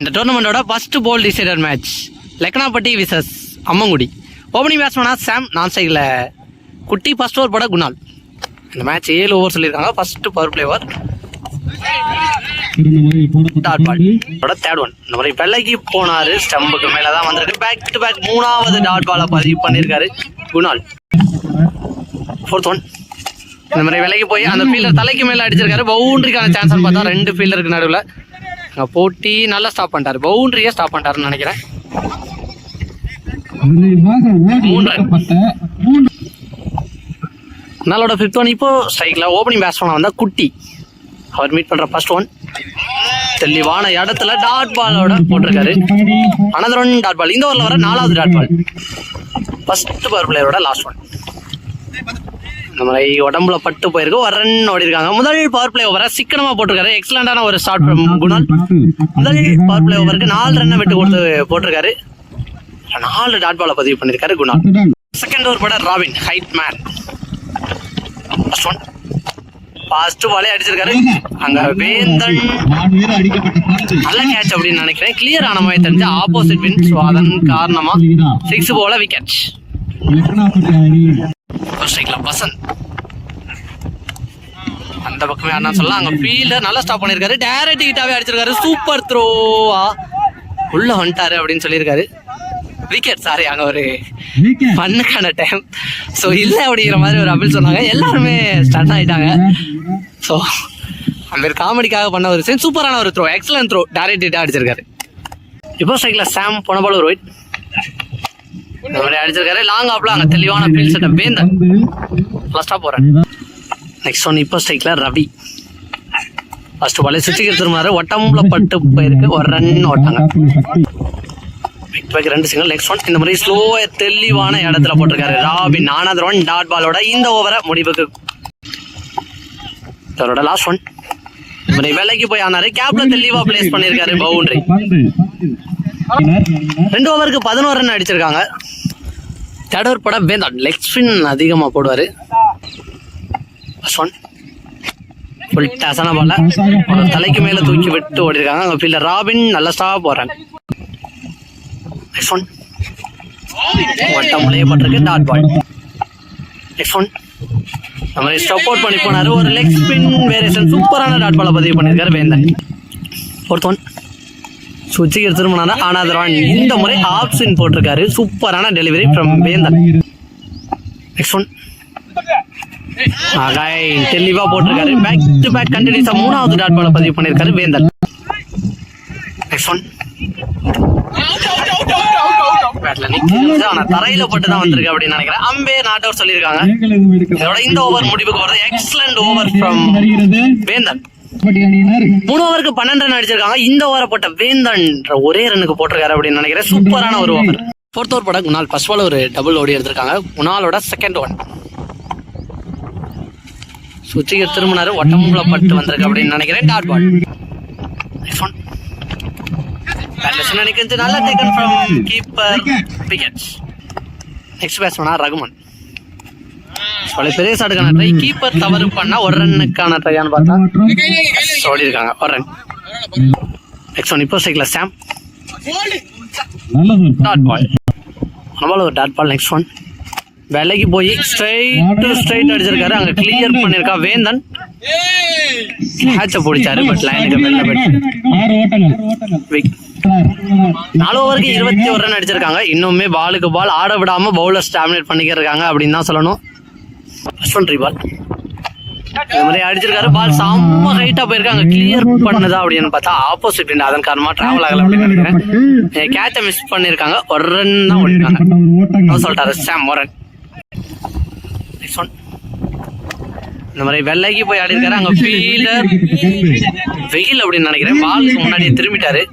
இந்த டோர்னமெண்டோட first ball decider match Lekkanapatti versus Ammangudi. Opening பேட்ஸ்மேனா சாம், நான் சைடில் குட்டி, ஃபர்ஸ்ட் ஓவர் போட குணால். இந்த மேட்ச் 7 ஓவர் சொல்லியிருக்காங்க. First power play over dot ball third one. இந்த மாதிரி வெள்ளைக்கு போனாரு, ஸ்டம்புக்கு மேலே தான் வந்திருக்கு. பேக் டு பேக் 3வது டாட் பாலை பதிவு பண்ணியிருக்காரு குணால். Fourth one. இந்த மாதிரி விலைக்கு போய் அந்த ஃபீல்டர் தலைக்கு மேலே அடிச்சிருக்காரு. பவுண்டரிக்கான சான்ஸ் பார்த்தா 2 ஃபீல்டருக்கு நடுவில் போட்டி நல்லா ஸ்டாப் பண்ணிட்டாரு. பவுண்டரியே ஸ்டாப் பண்ணிட்டாருன்னு நினைக்கிறேன். நாளோட 5th ஒன். இப்போ ஸ்ட்ரைக்ல ஓப்பனிங் பேட்ஸ்மேன் வந்தா குட்டி. அவர் மீட் பண்ற ஃபர்ஸ்ட் ஒன் தெளிவான இடத்துல டாட் பாலோட போட்டிருக்காரு. Another one dot ball. இந்த ஓவரில் வர 4வது டாட் பால். ஃபர்ஸ்ட் பவர் பிளேயரோட லாஸ்ட் ஒன். இந்த மாதிரி உடம்புல பட்டு போயிருக்கு. ஒரு ரன் ஓடி இருக்காங்க. முதல் பவர் பிளே ஓவரை சிக்கனமா போட்டிருக்காரு. எக்ஸலண்டான ஒரு ஸ்டார்ட் குணால். முதல் பவர் பிளே ஓவருக்கு 4 ரன்னை விட்டு கொடுத்து போட்டிருக்காரு. 4 டாட் பாலை பதிவு பண்ணிருக்காரு குணால். செகண்ட் ஓவர் போட Robin height man. First one first பாலே அடிச்சிருக்காரு. அங்க வேந்தன் நல்ல கேட்ச் அப்படின்னு நினைக்கிறேன். கிளியர் ஆன மாதிரி தெரிஞ்சு ஆப்போசிட் வின். ஸோ அதன் காரணமா 6 போல விக்கெட். வசந்த் அந்த பக்கமே அண்ணா சொல்லலாம். அங்க ஃபீல்டர் நல்லா ஸ்டாப் பண்ணிருக்காரு. டைரக்ட் ஹிட்டாவே அடிச்சிருக்காரு. சூப்பர் த்ரோவா உள்ள வந்துட்டாரு அப்படின்னு சொல்லியிருக்காரு. விக்கெட். சாரி, அங்க ஒரு பண்ணுக்கான டைம் ஸோ இல்லை அப்படிங்கிற மாதிரி ஒரு அப்பீல் சொன்னாங்க. எல்லாருமே ஸ்டார்ட் ஆகிட்டாங்க. ஸோ அந்த ஒரு காமெடிக்காக பண்ண ஒரு சீன். சூப்பரான ஒரு த்ரோ, எக்ஸலன்ட் த்ரோ, டைரக்ட் ஹிட்டாக அடிச்சிருக்காரு. இப்போ ஸ்ட்ரைக்ல சாம் போன பால் ஒரு ஒயிட் இந்த மாதிரி அடிச்சிருக்காரு. லாங் ஆப்ல அங்கே தெளிவான ஃபீல்ட் செட்டப். வேந்தன் ஃபர்ஸ்டா போறேன். Next one. இப்போ ஸ்ட்ரைக்ல ரவி ஃபர்ஸ்ட் பாலே சுற்றிக்கிட்டு திரும்பினாரு. ஒட்டம்புல பட்டு போயிருக்கு. ஒரு ரன் ஓட்டாங்க. 2 சிங்கிள். Next one. இந்த மாதிரி ஸ்லோவா தெளிவான இடத்துல போட்டிருக்காரு ராபின். அனதர் ஒன் டாட் பாலோட இந்த ஓவரை முடிவுக்கு. அவரோட லாஸ்ட் ஒன். இந்த மாதிரி வேலைக்கு போய் ஆனாரு. கேப்ல தெளிவா பிளேஸ் பண்ணிருக்காரு. பவுண்டரி. 2 ஓவருக்கு 11 ரன் அடிச்சிருக்காங்க. தேர்ட் ஓவர் போட வேந்தன் லெக் ஸ்பின் அதிகமா போடுவாரு. ஃபர்ஸ்ட் ஒன் ஃபுல் டசன பால ஒரு தலைக்கு மேல தூக்கி விட்டு ஓடி இருக்காங்க. அங்க ஃபீல்டர் ராபின் நல்ல ஸ்டாப் போறாங்க. நெக்ஸ்ட் ஒன் ஒட்டமுலையே பட்டிருக்கு. Dot ball. நெக்ஸ்ட் ஒன் நம்ம ஸ்டாப் அவுட் பண்ணி போனாரு. ஒரு லெக் ஸ்பின் வேரியேஷன் சூப்பரான டாட் பாலை பதிவு பண்ணியிருக்காரு வேந்தன். ஃபோர்த் ஒன் சுவிட்சுக்கு திரும்பினா அனதர் ஒன். இந்த முறை ஆஃப் ஸ்பின் போட்டிருக்காரு. சூப்பரான டெலிவரி ஃப்ரம் வேந்தன். நெக்ஸ்ட் ஒன் தெளிவா போட்டிருக்காரு. பேக் டு பேக் கண்டினியூஸா 3வது டாட் பாலை பதிவு பண்ணியிருக்காரு வேந்தன். நெக்ஸ்ட் ஒன் ஆனா தரையில போட்டு தான் வந்திருக்கு அப்படின்னு நினைக்கிறேன். அம்பே நாட் அவுட் சொல்லியிருக்காங்க. இதோட இந்த ஓவர் முடிவுக்கு வருது. எக்ஸலண்ட் ஓவர் ஃப்ரம் வேந்தன். 3 ஓவருக்கு 12 ரன் அடிச்சிருக்காங்க. இந்த ஓவரை போட்ட வேந்தன் ஒரே ரன்னுக்கு போட்டிருக்காரு அப்படின்னு நினைக்கிறேன். சூப்பரான ஒரு ஓவர். 4th ஓவர் போட குணால் ஃபர்ஸ்ட் பால் ஒரு டபுள் ஓடி எடுத்திருக்காங்க. குணாலோட செகண்ட் ஒன். சுவிட்சுக்கு திரும்பினாரு. ஒட்டம்புல பட்டு வந்திருக்கு அப்படின்னு நினைக்கிறேன். Dot ball. நெக்ஸ்ட் ஒன் நல்ல taken from keeper. Wickets. Next பேட்ஸ்மேனா ரகுமான். பெரிய ஷாட்டுக்கான ட்ரை. கீப்பர் தவறு பண்ணா 1 ரன்னுக்கான ட்ரையான்னு பார்த்தா சொல்லியிருக்காங்க. 1 ரன். Next one. இப்போ ஸ்ட்ரைக்ல சாம் டாட் பால். நம்மள ஒரு டாட் பால். நெக்ஸ்ட் ஒன் வேலைக்கு போய் ஸ்ட்ரைட் அடிச்சிருக்காரு. அங்க கிளியர் பண்ணிருக்கா வேந்தன். கேட்ச பிடிச்சாரு. பட் லைனுக்கு வெளில போயிட்டு 4 ஓவருக்கு 21 ரன் அடிச்சிருக்காங்க. இன்னுமே பாலுக்கு பால் ஆட விடாம பவுலர் ஸ்டாமினேட் பண்ணிக்கிட்டு இருக்காங்க அப்படின்னு தான் சொல்லணும். First one ரீபால். இந்த மாதிரி அடிச்சிருக்காரு. பால் செம்ம ஹைட்டா போயிருக்காங்க. கிளியர் பண்ணுதா அப்படின்னு பார்த்தா ஆப்போசிட். அதன் காரணமா டிராவல் ஆகல அப்படின்னு நினைக்கிறேன். கேட்ச மிஸ் பண்ணிருக்காங்க. 1 ரன் தான் ஓடிருக்காங்க. சொல்லிட்டாரு சாம் 1 ரன். Next one. இந்த மாதிரி வெள்ளைக்கு போய் ஆடி இருக்காரு. அங்க ஃபீல்டர் வெயில் அப்படின்னு நினைக்கிறேன். பாலுக்கு முன்னாடியே திரும்பிட்டாரு.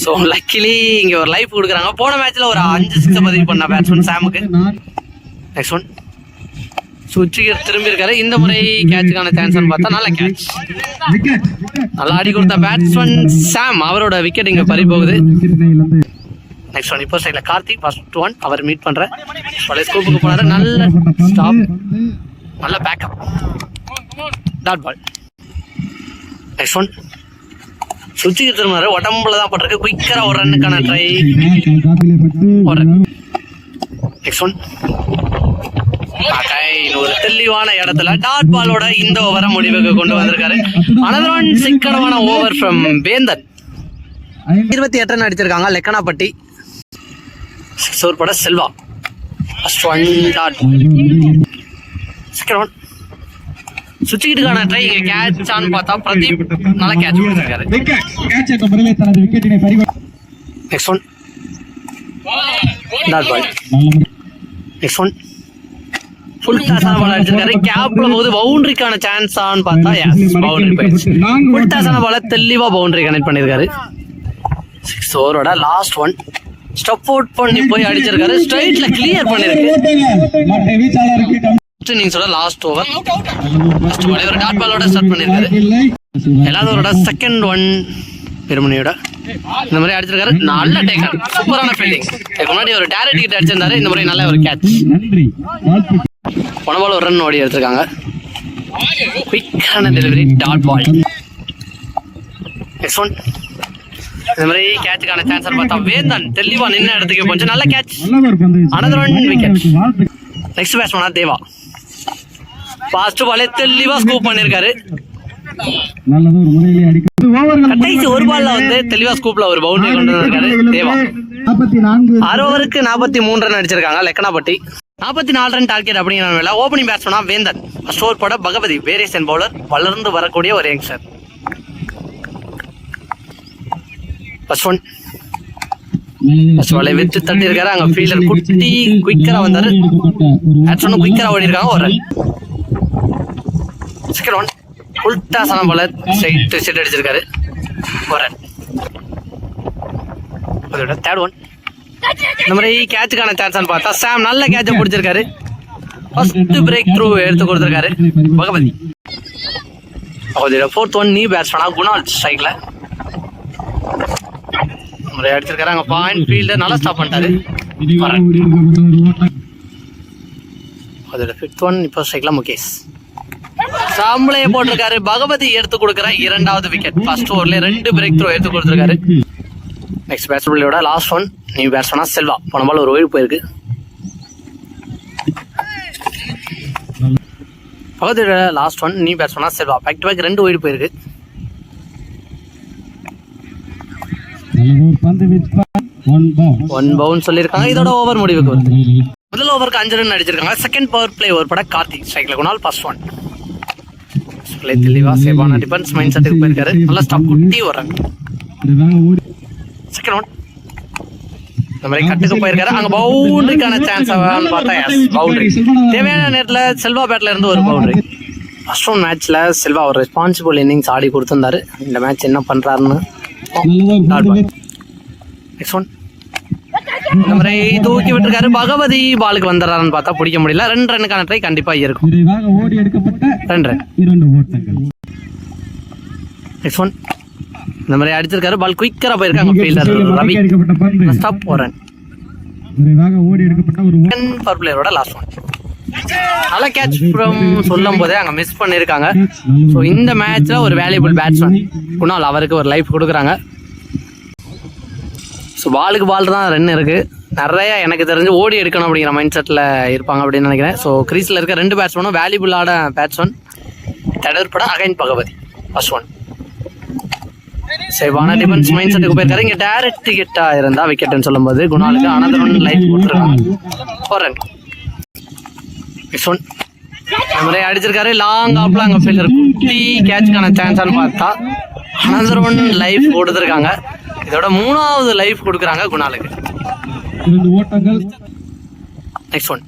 ஸோ லக்கிலி இங்கே ஒரு லைஃப் கொடுக்குறாங்க. போன மேட்ச்ல ஒரு 5 6 பதிவு பண்ண பேட்ஸ்மேன் சாமுக்கு. நெக்ஸ்ட் ஒன் சுவிட்சுக்கு திரும்பி இருக்காரு. இந்த முறை கேட்சுக்கான சான்ஸ் பார்த்தா நல்ல கேட்ச். நல்லா ஆடி கொடுத்த பேட்ஸ்மேன் சாம். அவரோட விக்கெட் இங்கே பறி போகுது. Next one. இப்போ சைடில் கார்த்திக் ஃபர்ஸ்ட் ஒன். அவர் மீட் பண்ற ஸ்கூப்புக்கு போனாரு. நல்ல ஸ்டாப், நல்ல backup. Dot ball. Next one சுவிட்சுக்கு திரும்பினாரு, உடம்புல தான் பட்டிருக்கு. குயிக்கரா ஒரு ரன்னுக்கான ட்ரை. Next one. ஒரு தெளிவான இடத்துல டாட் பாலோட இந்த ஓவரை முடிவுக்கு கொண்டு வந்திருக்காரு. அனதர் ஒன் சிக்கனமான ஓவர் ஃப்ரம் வேந்தன். 28 ரன் அடிச்சிருக்காங்க லெக்கனாப்பட்டி. 6 ஓவர் போட Selva. First one dot. Second one. சுவிட்சுக்கான ட்ரை. இங்க கேட்ச் ஆன்னு பார்த்தா பிரதீப் நல்லா கேட்ச் கொடுத்திருக்காரு. Next one dot ball. Next one full டாஸான பால் அடிச்சிருக்காரு. கேப்ல போகுது. பவுண்டரிக்கான சான்ஸ் ஆன்னு பார்த்தா பவுண்டரி போயிடுச்சு. ஃபுல் டாஸான பால தெளிவா பவுண்டரி கனெக்ட் பண்ணிருக்காரு. 6 ஓவரோட லாஸ்ட் ஒன். ஸ்டெப் அவுட் பண்ணி போய் அடிச்சிருக்காரு. ஸ்ட்ரைட்ல கிளியர் பண்ணிருக்கு. இன்னிங்ஸோட லாஸ்ட் ஓவர். ஃபர்ஸ்ட் பால் ஒரு டாட் பாலோட ஸ்டார்ட் பண்ணிருக்காரு. எல்லாரோட செகண்ட் ஒன் பெருமணியோட இந்த மாதிரி அடிச்சிருக்காரு. நல்ல டேக்கர், சூப்பரான ஃபீல்டிங். இதுக்கு முன்னாடி ஒரு டைரக்ட் ஹிட் அடிச்சிருந்தாரு. இந்த மாதிரி நல்ல ஒரு கேட்ச். போன பால் ஒரு ரன் ஓடி எடுத்திருக்காங்க. குயிக்கான delivery dot ball. Next one. இந்த மாதிரி கேட்சுக்கான சான்ஸ் பார்த்தா வேந்தன் தெளிவா நின்ன இடத்துக்கு போச்சு. நல்ல catch. Another one wicket. Next பேட்ஸ்மேனா தேவா. ஃபாஸ்ட் பாலே தெளிவா ஸ்கூப் பண்ணிருக்காரு. கடைசி ஒரு பால்ல வந்து தெளிவா ஸ்கூப்ல ஒரு பவுண்டரி கொண்டு வந்திருக்காரு தேவா. 6 ஓவருக்கு 43 ரன் அடிச்சிருக்காங்க லெக்கனாப்பட்டி. 44 ரன் டார்கெட் அப்படிங்கிற ஓப்பனிங் பேட்ஸ்மேனா வேந்தன். ஃபர்ஸ்ட் ஓவர் போட பகவதி வேரியேஷன் பவுலர், வளர்ந்து வரக்கூடிய ஒரு யங்ஸ்டர். First one. ஃபர்ஸ்ட் பாலே வெச்சு தட்டி இருக்காரு. அங்க ஃபீல்டர் குட்டி குயிக்கரா வந்தாரு. பேட்ஸ்மேன் குயிக்கரா ஓடி இருக்காங்க. ஒரு ரன். Second one. ஃபுல் டாஸான பால ஸ்ட்ரைட் செட் அடிச்சிருக்காரு. ஒரு ரன். அதோட தேர்ட் ஒன். இந்த மாதிரி கேட்சுக்கான சான்ஸ் பார்த்தா சாம் நல்ல கேட்சை பிடிச்சிருக்காரு. ஃபர்ஸ்ட் பிரேக் த்ரூ எடுத்து கொடுத்திருக்காரு பகவதி. அதோட ஃபோர்த் ஒன். நீ பேட்ஸ்மேனா குணால் ஸ்ட்ரைக்ல அடிச்சிருக்காரு. அங்க பாயிண்ட் ஃபீல்டர் நல்லா ஸ்டாப் பண்ணிட்டாரு. அதோட ஃபிஃப்த் ஒன். இப்போ ஸ்ட்ரைக்ல முகேஷ் சாம்பளைய போட்டிருக்காரு. பகவதி எடுத்து கொடுக்குற 2வது விக்கெட். ஃபர்ஸ்ட் ஓவர்ல 2 பிரேக் த்ரூ எடுத்து கொடுத்திருக்காரு. நெக்ஸ்ட் பேட்ஸ்மேனோட லாஸ்ட் ஒன். நியூ பேட்ஸ்மேனா செல்வா. போன பால் ஒரு ஒயிட் போயிருக்கு. பகவதியோட லாஸ்ட் ஒன். நியூ பேட்ஸ்மேனா Selva. Back to back 2 wide போயிருக்கு. ஒன் பவுன் சொல்லியிருக்காங்க. இதோட ஓவர் முடிவுக்கு வருது. முதல் ஓவருக்கு 5 ரன் அடிச்சிருக்காங்க. செகண்ட் பவர் பிளே ஓவர் பட கார்த்திக் ஸ்ட்ரைக்ல குணால். First one. பிளே தெளிவா சேவான டிஃபென்ஸ் மைண்ட் செட்டுக்கு போயிருக்காரு. நல்லா ஸ்டாப் குட்டி ஒரு ரன். Second one. இந்த மாதிரி கட்டுக்கு போயிருக்காரு. அங்க பவுண்டரிக்கான சான்ஸ் பார்த்தா பவுண்டரி. தேவையான நேரத்தில் செல்வா பேட்ல இருந்து ஒரு பவுண்டரி. ஃபர்ஸ்ட் ஒன் மேட்ச்ல செல்வா ஒரு ரெஸ்பான்சிபிள் இன்னிங்ஸ் ஆடி கொடுத்திருந்தாரு. இந்த மேட்ச் என்ன பண்றாருன்னு. Next one. இந்த மாதிரி தூக்கி விட்டுருக்காரு. பகவதி பாலுக்கு வந்துடுறாருன்னு பார்த்தா பிடிக்க முடியல. 2 ரன்னுக்கான ட்ரை கண்டிப்பா இருக்கும். 2 ரன். Next one. இந்த மாதிரி அடிச்சிருக்காரு. பால் குயிக்கரா போயிருக்காங்க ஃபீல்டர் ரவி. ஸ்டாப் ஒரு ரன். பவர் பிளேயரோட லாஸ்ட் ஒன். நல்ல கேட்ச் ஃப்ரம் சொல்லும் போதே அங்க மிஸ் பண்ணிருக்காங்க. ஸோ இந்த மேட்ச்ல ஒரு வேல்யூபிள் பேட்ஸ்மேன் குணால், அவருக்கு ஒரு லைஃப் கொடுக்குறாங்க. ஸோ பாலுக்கு பால் தான் ரன் இருக்கு. நிறைய எனக்கு தெரிஞ்சு ஓடி எடுக்கணும் அப்படிங்கிற மைண்ட் செட்டில் இருப்பாங்க அப்படின்னு நினைக்கிறேன். ஸோ கிரீஸில் இருக்க 2 பேட்ஸ்மேனும் வேல்யூபிளான பேட்ஸ்மேன். தடர்பட அகைன் பகவதி. First one. சேவான டிஃபென்ஸ் மைண்ட் செட்டுக்கு போயிருக்காரு. இங்கே டைரக்ட் டிக்கெட்டா இருந்தா விக்கெட்னு சொல்லும்போது குணாலுக்கு அனதர் ஒன் லைஃப் கொடுத்துருக்காங்க. ஒரு ரன். Next one. இந்த மாதிரி அடிச்சிருக்காரு. லாங் ஆப்ல அங்கே ஃபீல்டர் குட்டி கேட்சுக்கான சான்ஸான்னு பார்த்தா அனதர் ஒன் லைஃப் கொடுத்துருக்காங்க. இதோட 3வது லைஃப் கொடுக்குறாங்க குணாலுக்கு. Next one.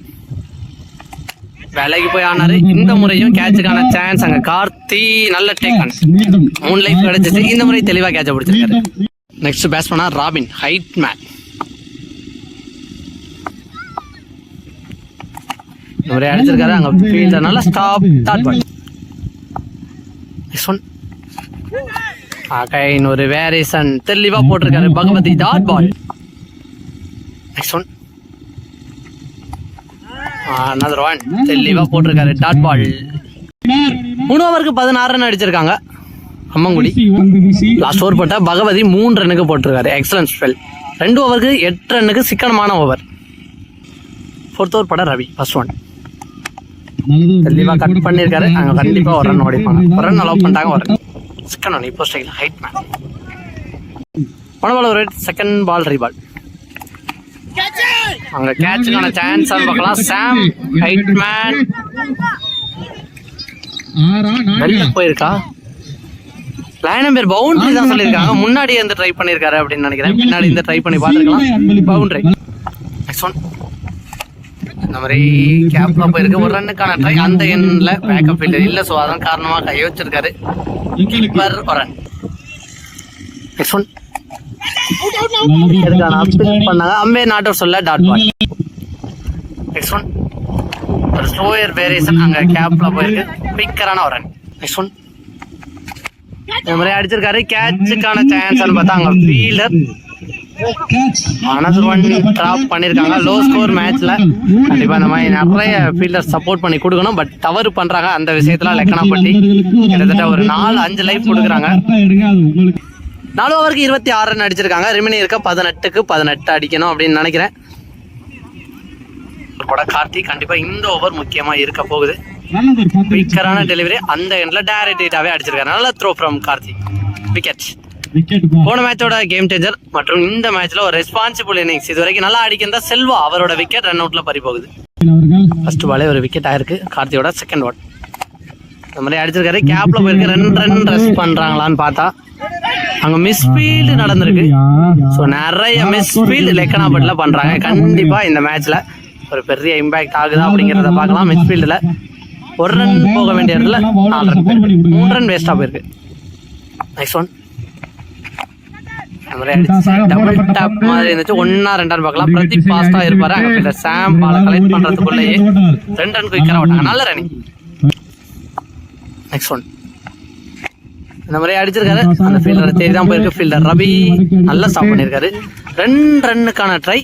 வேலைக்கு போய் ஆனாரு. இந்த முறையும் கேட்சுக்கான சான்ஸ் அங்க கார்த்தி நல்ல டேக் ஆன். 3 லைஃப் கிடைச்சிச்சு. இந்த முறை தெளிவா கேட்ச பிடிச்சிருக்காரு. நெக்ஸ்ட் பேட்ஸ்மேனா ராபின் ஹைட் மேன். இந்த முறை அடிச்சிருக்காரு. அங்க ஃபீல்டர் நல்ல stop dot ball. Next one. ஒரு வேரியேஷன் தெளிவா போட்டிருக்காரு Bhagavathi dot ball. Next one. another one தெளிவா போட்டிருக்காரு டாட் பால். 3 ஓவருக்கு 16 ரன் அடிச்சிருக்காங்க. அம்மங்குடி. லாஸ்ட் ஓவர் போட்ட பகவதி 3 ரன்னுக்கு போட்டிருக்காரு. Excellent spell. 2 ஓவருக்கு 8 ரன்னுக்கு சிக்கனமான ஓவர். 4th ஓவர் போட ரவி ஃபர்ஸ்ட் ஒன் தெளிவாக கட் பண்ணியிருக்காரு. அங்கே கண்டிப்பாக ஒரு ரன் ஓடிப்பாங்க. ஒரு ரன் அலோவ் பண்ணிட்டாங்க. ஒரு ரன் செகண்ட் ஒன் இப்போ ஸ்ட்ரைக்கில் ஹைட் மேன். பால் ஒரு செகண்ட் பால் ரீபால். அங்கே கேட்சுக்கான சான்ஸ் பார்க்கலாம். சாம் ஹைட் மேன் வெளில போயிருக்கா. லைனம் பேர் பவுண்டரி தான் சொல்லியிருக்காங்க. முன்னாடி வந்து ட்ரை பண்ணியிருக்காரு அப்படின்னு நினைக்கிறேன். பின்னாடி இருந்து ட்ரை பண்ணி பார்த்துருக்கலாம். பவுண்டரி. நெக்ஸ்ட் ஒன் இந்த மாதிரி கேப்ல போயிருக்கு. ஒரு ரன்னுக்கான ட்ரை அந்த எண்ணில் பேக்கப் ஃபீல்டர் இல்லை. ஸோ அதன் காரணமாக கை வச்சிருக்காரு. கீப்பர் ஒரு ரன். நெக்ஸ்ட் ஒன் பண்ணாங்க. அம்பே நாட் அவுட் சொல்ல டாட் பால். நெக்ஸ்ட் ஒன் ஒரு ஸ்லோயர் வேரியேஷன் அங்கே கேப்ல போயிருக்கு. குயிக்கரான ஒரு ரன். நெக்ஸ்ட் ஒன் இந்த மாதிரி அடிச்சிருக்காரு. கேட்சுக்கான சான்ஸ் பார்த்தா அங்கே ஃபீல்டர் அனதர் ஒன் ட்ராப் பண்ணியிருக்காங்க. லோ ஸ்கோர் மேட்ச்ல கண்டிப்பா இந்த மாதிரி நிறைய ஃபீல்டர் சப்போர்ட் பண்ணி கொடுக்கணும். பட் தவறு பண்றாங்க அந்த விஷயத்துல. லெக்கனாப்பட்டி கிட்டத்தட்ட ஒரு 4-5 லைஃப் கொடுக்குறாங்க. 4 ஓவருக்கு 26 ரன் அடிச்சிருக்காங்க. ரிமைனிங் இருக்க 18க்கு 18 அடிக்கணும் அப்படின்னு நினைக்கிறேன். கூட கார்த்தி கண்டிப்பா இந்த ஓவர் முக்கியமா இருக்க போகுது. குயிக்கரான டெலிவரி அந்த எண்ட்ல டைரக்ட் ஹிட்டாவே அடிச்சிருக்காரு. நல்ல த்ரோ ஃப்ரம் கார்த்தி. விக்கெட். போன மேட்சோட கேம் சேஞ்சர் மற்றும் இந்த மேட்ச்ல ஒரு ரெஸ்பான்சிபிள் இன்னிங்ஸ். இது வரைக்கும் நல்லா அடிக்கிறதா செல்வா அவரோட விக்கெட் ரன் அவுட்ல பறி போகுது. ஃபர்ஸ்ட் பாலே ஒரு விக்கெட் ஆயிருக்கு. கார்த்தியோட செகண்ட் பால் இந்த மாதிரி அடிச்சிருக்காரு. கேப்ல போயிருக்கு. 2 ரன் ரெஸ்ட் பண்றாங்களான்னு பார்த்தா அங்க மிஸ்ஃபீல்டு நடந்திருக்கு. ஸோ நிறைய மிஸ்ஃபீல்டு லெக்கனாப்பட்டில் பண்றாங்க. கண்டிப்பா இந்த மேட்ச்ல ஒரு பெரிய இம்பாக்ட் ஆகுதா அப்படிங்கிறத பார்க்கலாம். மிஸ்ஃபீல்டுல ஒரு ரன் போக வேண்டிய இடத்துல 4 ரன் 3 ரன் வேஸ்டா போயிருக்கு. நெக்ஸ்ட் ஒன் டபுள் டாப் மாதிரி இருந்துச்சு. 1-2 பார்க்கலாம். பிரதீப் பாஸ்டா இருப்பாரு. அங்க சாம் பாலை கலெக்ட் பண்றதுக்குள்ளேயே 2 ரன் குயிக்கரா விட்டாங்க. நல்ல ரன்னிங். நெக்ஸ்ட் ஒன் இந்த மாதிரி அடிச்சிருக்காரு. அந்த ஃபீல்டர் தேடி தான் போயிருக்கு. ஃபீல்டர் ரவி நல்லா ஸ்டாப் பண்ணியிருக்காரு. 2 ரன்னுக்கான ட்ரை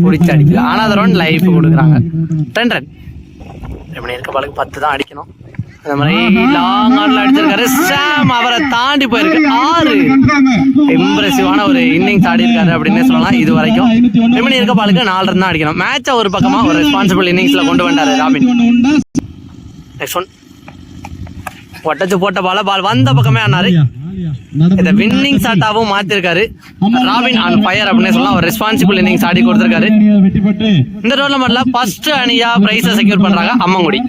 பிடிச்சி அடிக்கல. ஆனால் அந்த ரன் லைஃப் கொடுக்குறாங்க. 10 ரன். எப்படி இருக்க பாலுக்கு 10 தான் அடிக்கணும். அந்த மாதிரி லாங் ஆன்ல அடிச்சிருக்காரு. சாம் அவரை தாண்டி போயிருக்கு. 6 இம்ப்ரெசிவான ஒரு இன்னிங்ஸ் ஆடி இருக்காரு அப்படின்னு சொல்லலாம். இது வரைக்கும் ரிமைனிங் இருக்க பாலுக்கு 4 ரன் தான் அடிக்கணும். மேட்சை ஒரு பக்கமா ஒரு ரெஸ்பான்சிபிள் இன்னிங்ஸ்ல கொண்டு வந்தாரு ராபின். நெக்ஸ்ட் ஒன் ஒட்டச்சு போட்ட பால் வந்த பக்கமே ஆனாரு. இதை வின்னிங் ஷாட்டாவும் மாத்திருக்காரு. ராபின் ஆன் ஃபயர் அப்படின்னு சொல்லலாம். ஒரு ரெஸ்பான்சிபிள் இன்னிங்ஸ் ஆடி கொடுத்திருக்காரு. இந்த டோர்னமெண்ட்ல ஃபர்ஸ்ட் அணியா பிரைஸை செக்யூர் பண்றாங்க அம்மங்குடி.